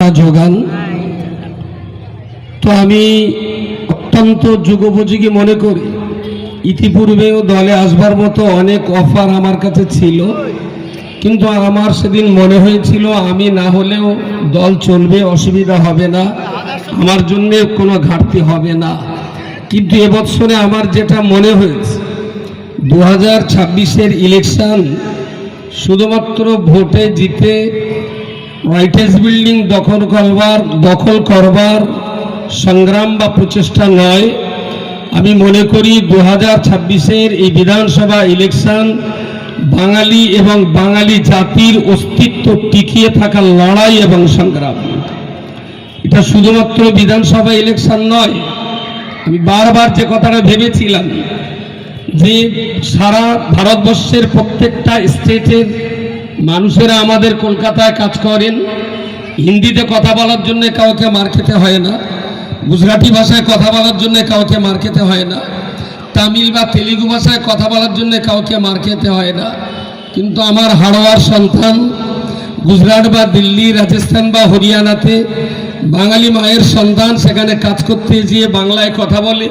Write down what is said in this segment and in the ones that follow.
সহায়তা যোগান। তো আমি অত্যন্ত যুগোপযোগী মনে করি। ইতিপূর্বেও দলে আসবার মতো অনেক অফার আমার কাছে ছিল, কিন্তু আমার সেদিন মনে হয়েছিল আমি না হলেও দল চলবে, অসুবিধা হবে না, আমার জন্য কোনো ঘাটতি হবে না। কিন্তু এবছরে আমার যেটা মনে হয়েছে, 2026-এর ইলেকশন শুধুমাত্র ভোটে জিতে হোয়াইট হাউস বিল্ডিং দখল করবার সংগ্রাম বা প্রচেষ্টা নয়। আমি মনে করি 2026-এর এই বিধানসভা ইলেকশন বাঙালি এবং বাঙালি জাতির অস্তিত্ব টিকিয়ে থাকার লড়াই এবং সংগ্রাম। এটা শুধুমাত্র বিধানসভা ইলেকশন নয়। আমি বারবার যে কথাটা ভেবেছিলাম যে সারা ভারতবর্ষের প্রত্যেকটা স্টেটের মানুষেরা আমাদের কলকাতায় কাজ করেন, হিন্দিতে কথা বলার জন্য কাউকে মার খেতে হয় না, গুজরাটি ভাষায় কথা বলার জন্য কাউকে মার খেতে হয় না, তামিল বা তেলুগু ভাষায় কথা বলার জন্য কাউকে মার খেতে হয় না। কিন্তু আমার হাড়োয়ার সন্তান গুজরাট বা দিল্লি, রাজস্থান বা হরিয়ানাতে বাঙালি মায়ের সন্তান সেখানে কাজ করতে গিয়ে বাংলায় কথা বলে,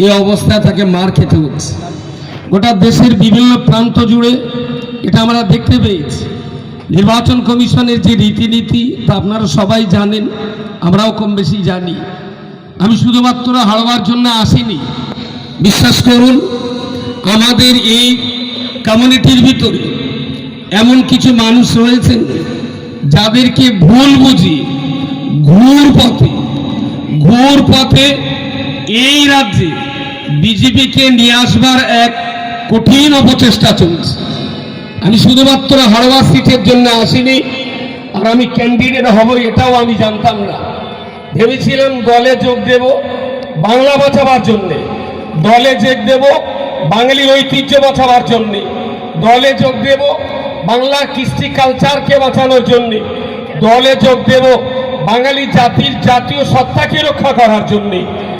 এই অবস্থায় তাকে মার খেতে হচ্ছে। গোটা দেশের বিভিন্ন প্রান্ত জুড়ে এটা আমরা দেখতে পেয়েছি। নির্বাচন কমিশনের যে রীতিনীতি তা আপনারা সবাই জানেন, আমরাও কম বেশি জানি। আমি শুধুমাত্র হারবার জন্য আসিনি। বিশ্বাস করুন, আমাদের এই কমিউনিটির ভিতরে এমন কিছু মানুষ রয়েছেন যাদেরকে ভুল বুঝি ঘুর পথে এই রাজ্যে বিজেপিকে নিয়ে আসবার এক কঠিন অপচেষ্টা চলছে। আমি শুধুমাত্র হারবার সিটের জন্য আসিনি, আর আমি ক্যান্ডিডেট হব এটাও আমি জানতাম না। ভেবেছিলাম দলে যোগ দেব বাংলা বাঁচাবার জন্যে, দলে যোগ দেব বাঙালি ঐতিহ্য বাঁচাবার জন্যে, দলে যোগ দেব বাংলার কৃষ্টি কালচারকে বাঁচানোর জন্যে, দলে যোগ দেব বাঙালি জাতির জাতীয় সত্তাকে রক্ষা করার জন্যে।